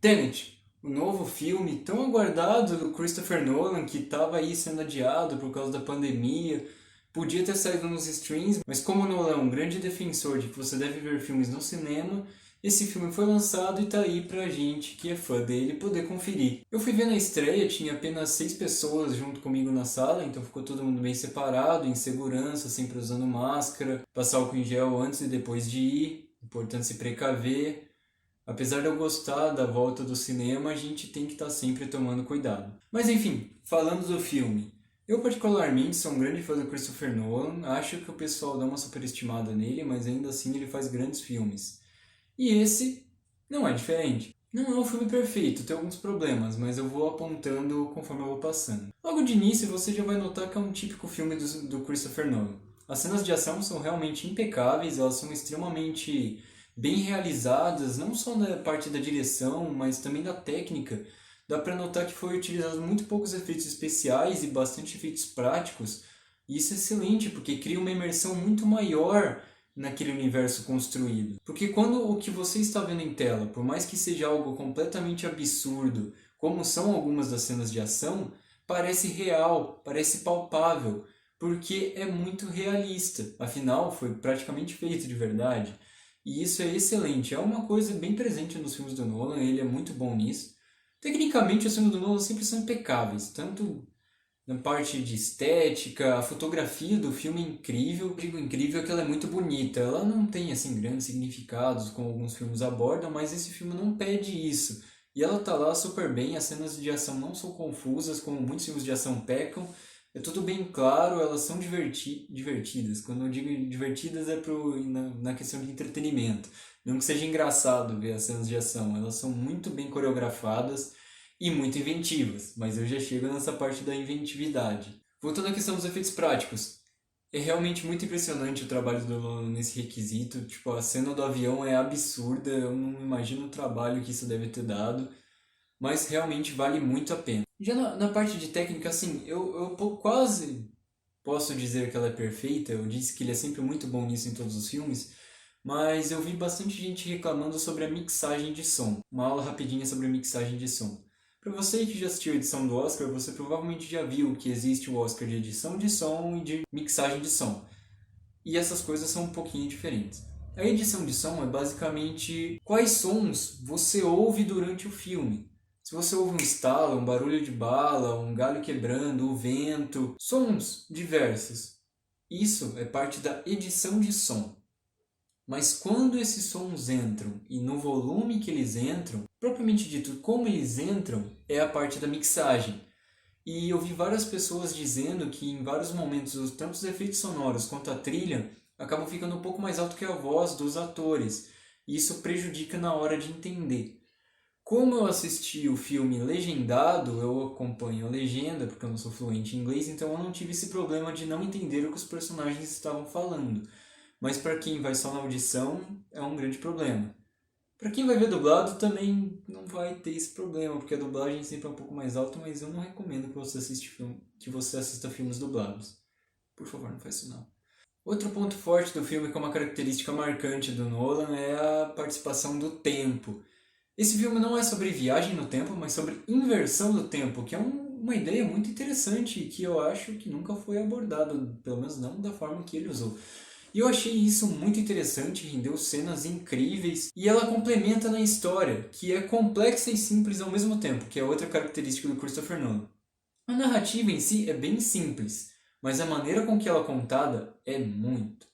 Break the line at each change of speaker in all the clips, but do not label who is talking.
Tenet, o novo filme tão aguardado do Christopher Nolan, que estava aí sendo adiado por causa da pandemia, podia ter saído nos streams, mas como o Nolan é um grande defensor de que você deve ver filmes no cinema, esse filme foi lançado e tá aí pra gente que é fã dele poder conferir. Eu fui ver na estreia, tinha apenas 6 pessoas junto comigo na sala, então ficou todo mundo bem separado, em segurança, sempre usando máscara, passar álcool em gel antes e depois de ir, importante se precaver. Apesar de eu gostar da volta do cinema, a gente tem que estar sempre tomando cuidado. Mas enfim, falando do filme. Eu particularmente sou um grande fã do Christopher Nolan, acho que o pessoal dá uma superestimada nele, mas ainda assim ele faz grandes filmes. E esse não é diferente. Não é um filme perfeito, tem alguns problemas, mas eu vou apontando conforme eu vou passando. Logo de início você já vai notar que é um típico filme do Christopher Nolan. As cenas de ação são realmente impecáveis, elas são extremamente bem realizadas, não só da parte da direção, mas também da técnica. Dá para notar que foi utilizado muito poucos efeitos especiais e bastante efeitos práticos. E isso é excelente, porque cria uma imersão muito maior naquele universo construído. Porque quando o que você está vendo em tela, por mais que seja algo completamente absurdo, como são algumas das cenas de ação, parece real, parece palpável, porque é muito realista. Afinal, foi praticamente feito de verdade. E isso é excelente. É uma coisa bem presente nos filmes do Nolan, ele é muito bom nisso. Tecnicamente, os filmes do Nolan sempre são impecáveis, tanto na parte de estética, a fotografia do filme é incrível. Eu digo incrível que ela é muito bonita. Ela não tem assim grandes significados como alguns filmes abordam, mas esse filme não pede isso. E ela tá lá super bem, as cenas de ação não são confusas, como muitos filmes de ação pecam. É tudo bem claro, elas são divertidas. Quando eu digo divertidas é na questão de entretenimento. Não que seja engraçado ver as cenas de ação, elas são muito bem coreografadas e muito inventivas, mas eu já chego nessa parte da inventividade. Voltando à questão dos efeitos práticos, é realmente muito impressionante o trabalho do Nolan nesse requisito. Tipo, a cena do avião é absurda, eu não imagino o trabalho que isso deve ter dado, mas realmente vale muito a pena. Já na parte de técnica, assim, eu quase posso dizer que ela é perfeita, eu disse que ele é sempre muito bom nisso em todos os filmes, mas eu vi bastante gente reclamando sobre a mixagem de som. Uma aula rapidinha sobre a mixagem de som. Para você que já assistiu a edição do Oscar, você provavelmente já viu que existe o Oscar de edição de som e de mixagem de som. E essas coisas são um pouquinho diferentes. A edição de som é basicamente quais sons você ouve durante o filme. Se você ouve um estalo, um barulho de bala, um galho quebrando, o vento, sons diversos. Isso é parte da edição de som. Mas quando esses sons entram e no volume que eles entram, propriamente dito, como eles entram, é a parte da mixagem. E eu vi várias pessoas dizendo que em vários momentos, tanto os efeitos sonoros quanto a trilha acabam ficando um pouco mais alto que a voz dos atores. E isso prejudica na hora de entender. Como eu assisti o filme legendado, eu acompanho a legenda, porque eu não sou fluente em inglês, então eu não tive esse problema de não entender o que os personagens estavam falando. Mas para quem vai só na audição, é um grande problema. Para quem vai ver dublado, também não vai ter esse problema, porque a dublagem sempre é um pouco mais alta, mas eu não recomendo que você assista filmes dublados. Por favor, não faça isso não. Outro ponto forte do filme, que é uma característica marcante do Nolan, é a participação do tempo. Esse filme não é sobre viagem no tempo, mas sobre inversão do tempo, que é uma ideia muito interessante e que eu acho que nunca foi abordado, pelo menos não da forma que ele usou. E eu achei isso muito interessante, rendeu cenas incríveis e ela complementa na história, que é complexa e simples ao mesmo tempo, que é outra característica do Christopher Nolan. A narrativa em si é bem simples, mas a maneira com que ela é contada é muito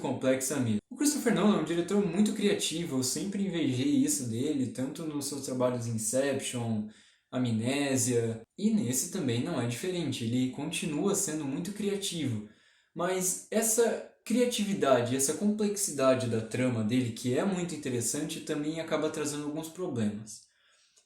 complexa mesmo. O Christopher Nolan é um diretor muito criativo, eu sempre invejei isso dele, tanto nos seus trabalhos Inception, Amnésia, e nesse também não é diferente, ele continua sendo muito criativo. Mas essa criatividade, essa complexidade da trama dele, que é muito interessante, também acaba trazendo alguns problemas.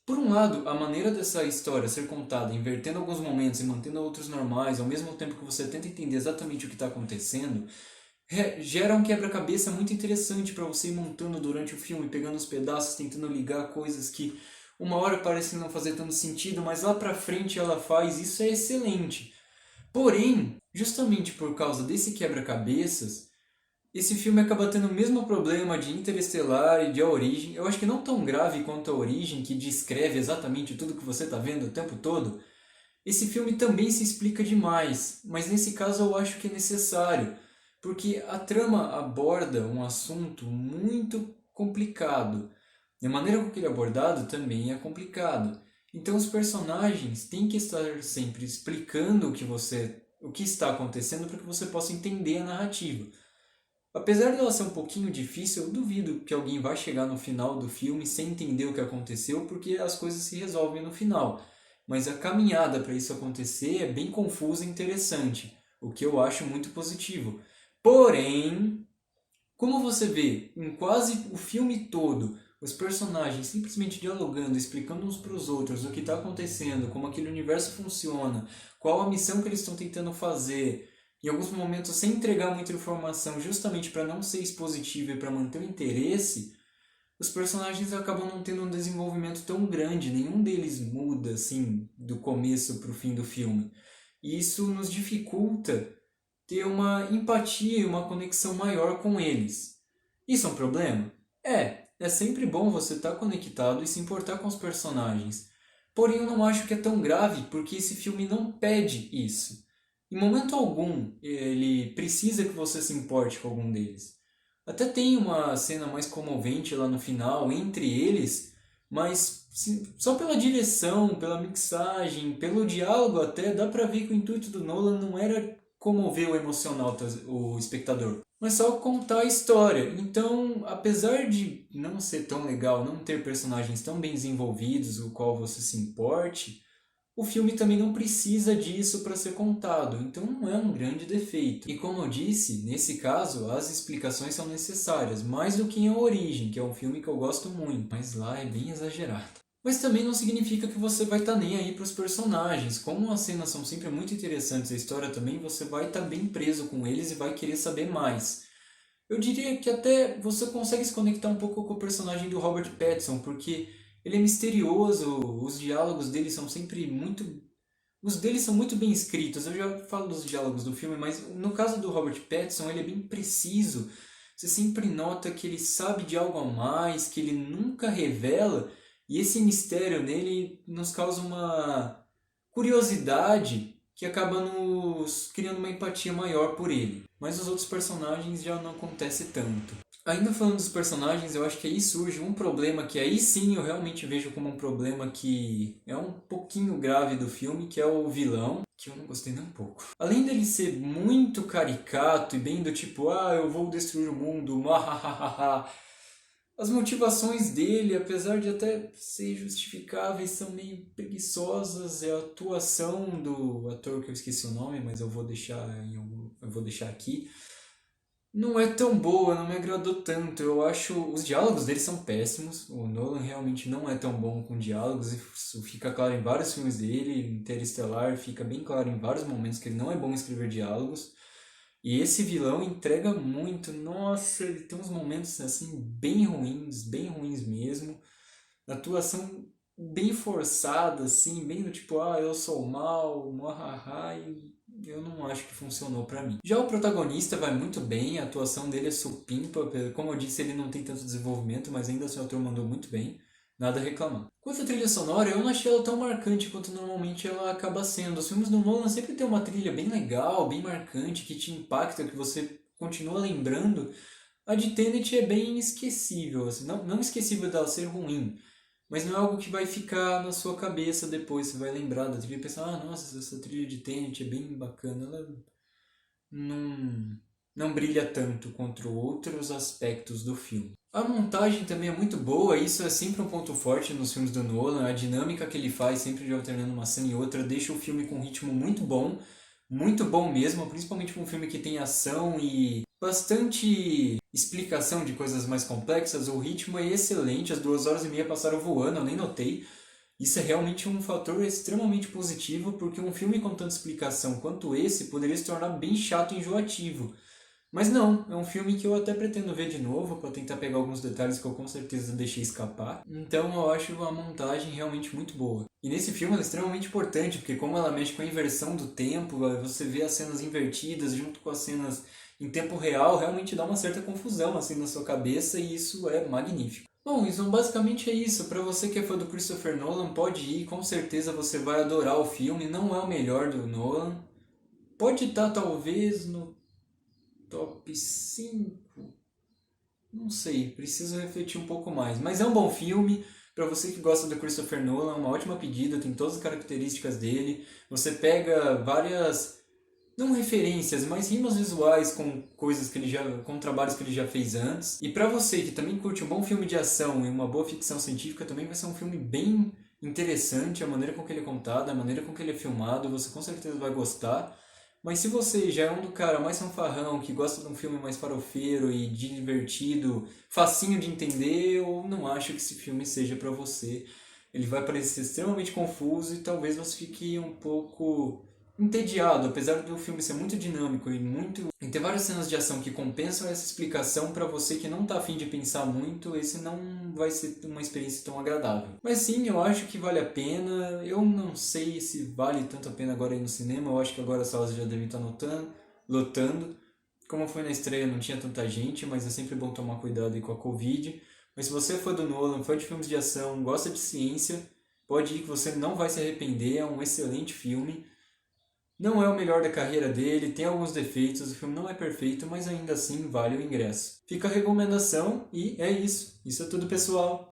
Por um lado, a maneira dessa história ser contada, invertendo alguns momentos e mantendo outros normais, ao mesmo tempo que você tenta entender exatamente o que está acontecendo, gera um quebra-cabeça muito interessante para você ir montando durante o filme, pegando os pedaços, tentando ligar coisas que uma hora parecem não fazer tanto sentido, mas lá para frente ela faz, isso é excelente. Porém, justamente por causa desse quebra-cabeças, Esse filme acaba tendo o mesmo problema de Interestelar e de A Origem. Eu acho que não tão grave quanto A Origem, que descreve exatamente tudo que você está vendo o tempo todo. Esse filme também se explica demais, mas nesse caso eu acho que é necessário, porque a trama aborda um assunto muito complicado. E a maneira com que ele é abordado também é complicado. Então os personagens têm que estar sempre explicando o que está acontecendo para que você possa entender a narrativa. Apesar dela ser um pouquinho difícil, eu duvido que alguém vá chegar no final do filme sem entender o que aconteceu, porque as coisas se resolvem no final. Mas a caminhada para isso acontecer é bem confusa e interessante, o que eu acho muito positivo. Porém, como você vê em quase o filme todo, os personagens simplesmente dialogando, explicando uns para os outros o que está acontecendo, como aquele universo funciona, qual a missão que eles estão tentando fazer, em alguns momentos sem entregar muita informação, justamente para não ser expositivo e para manter o interesse, os personagens acabam não tendo um desenvolvimento tão grande, nenhum deles muda assim do começo para o fim do filme. E isso nos dificulta ter uma empatia e uma conexão maior com eles. Isso é um problema? É sempre bom você estar conectado e se importar com os personagens. Porém, eu não acho que é tão grave porque esse filme não pede isso. Em momento algum, ele precisa que você se importe com algum deles. Até tem uma cena mais comovente lá no final entre eles, mas só pela direção, pela mixagem, pelo diálogo até, dá pra ver que o intuito do Nolan não era comover o emocional o espectador, mas só contar a história. Então, apesar de não ser tão legal, não ter personagens tão bem desenvolvidos, o qual você se importe, o filme também não precisa disso para ser contado, então não é um grande defeito. E como eu disse, nesse caso, as explicações são necessárias, mais do que em A Origem, que é um filme que eu gosto muito, mas lá é bem exagerado. Mas também não significa que você vai estar nem aí para os personagens. Como as cenas são sempre muito interessantes, a história também, você vai estar bem preso com eles e vai querer saber mais. Eu diria que até você consegue se conectar um pouco com o personagem do Robert Pattinson, porque ele é misterioso, os diálogos dele são sempre muito... Os deles são muito bem escritos. Eu já falo dos diálogos do filme, mas no caso do Robert Pattinson, ele é bem preciso. Você sempre nota que ele sabe de algo a mais, que ele nunca revela, e esse mistério nele nos causa uma curiosidade que acaba nos criando uma empatia maior por ele. Mas os outros personagens já não acontece tanto. Ainda falando dos personagens, eu acho que aí surge um problema que aí sim eu realmente vejo como um problema que é um pouquinho grave do filme, que é o vilão, que eu não gostei nem um pouco. Além dele ser muito caricato e bem do tipo, eu vou destruir o mundo, mahahaha, as motivações dele, apesar de até ser justificáveis, são meio preguiçosas. É a atuação do ator que eu esqueci o nome, mas eu vou deixar aqui. Não é tão boa, não me agradou tanto. Eu acho os diálogos dele são péssimos. O Nolan realmente não é tão bom com diálogos. Isso fica claro em vários filmes dele. Interestelar fica bem claro em vários momentos que ele não é bom em escrever diálogos. E esse vilão entrega muito. Nossa, ele tem uns momentos assim bem ruins mesmo. Atuação bem forçada, assim, bem do tipo, eu sou o mal, muahaha, e eu não acho que funcionou pra mim. Já o protagonista vai muito bem, a atuação dele é supimpa, como eu disse, ele não tem tanto desenvolvimento, mas ainda assim o ator mandou muito bem, nada a reclamar. Quanto à trilha sonora, eu não achei ela tão marcante quanto normalmente ela acaba sendo. Os filmes do Nolan sempre tem uma trilha bem legal, bem marcante, que te impacta, que você continua lembrando. A de Tenet é bem esquecível, assim, não esquecível dela ser ruim, mas não é algo que vai ficar na sua cabeça depois. Você vai lembrar da trilha e pensar, nossa, essa trilha de Tenet é bem bacana. Ela não, não brilha tanto contra outros aspectos do filme. A montagem também é muito boa, isso é sempre um ponto forte nos filmes do Nolan. A dinâmica que ele faz, sempre de alternando uma cena e outra, deixa o filme com um ritmo muito bom mesmo, principalmente para um filme que tem ação e bastante explicação de coisas mais complexas. O ritmo é excelente, as 2 horas e meia passaram voando, eu nem notei. Isso é realmente um fator extremamente positivo, porque um filme com tanta explicação quanto esse poderia se tornar bem chato e enjoativo. Mas não, é um filme que eu até pretendo ver de novo, para tentar pegar alguns detalhes que eu com certeza deixei escapar. Então eu acho a montagem realmente muito boa. E nesse filme ela é extremamente importante, porque como ela mexe com a inversão do tempo, você vê as cenas invertidas junto com as cenas em tempo real realmente dá uma certa confusão assim na sua cabeça e isso é magnífico. Bom, então basicamente é isso. Para você que é fã do Christopher Nolan, pode ir, com certeza você vai adorar o filme. Não é o melhor do Nolan. Pode estar talvez no top 5. Não sei, preciso refletir um pouco mais. Mas é um bom filme. Para você que gosta do Christopher Nolan, uma ótima pedida, tem todas as características dele. Você pega várias, não referências, mas rimas visuais com coisas que ele já, com trabalhos que ele já fez antes. E para você que também curte um bom filme de ação e uma boa ficção científica, também vai ser um filme bem interessante, a maneira com que ele é contado, a maneira com que ele é filmado, você com certeza vai gostar. Mas se você já é um do cara mais fanfarrão, que gosta de um filme mais farofeiro e divertido, facinho de entender, eu não acho que esse filme seja pra você. Ele vai parecer extremamente confuso e talvez você fique um pouco entediado, apesar do filme ser muito dinâmico e ter várias cenas de ação que compensam essa explicação para você que não tá afim de pensar muito, esse não vai ser uma experiência tão agradável. Mas sim, eu acho que vale a pena. Eu não sei se vale tanto a pena agora ir no cinema, eu acho que agora as salas já devem estar lotando. Como foi na estreia, não tinha tanta gente, mas é sempre bom tomar cuidado aí com a Covid. Mas se você é fã do Nolan, fã de filmes de ação, gosta de ciência, pode ir que você não vai se arrepender, é um excelente filme. Não é o melhor da carreira dele, tem alguns defeitos, o filme não é perfeito, mas ainda assim vale o ingresso. Fica a recomendação e é isso. Isso é tudo, pessoal.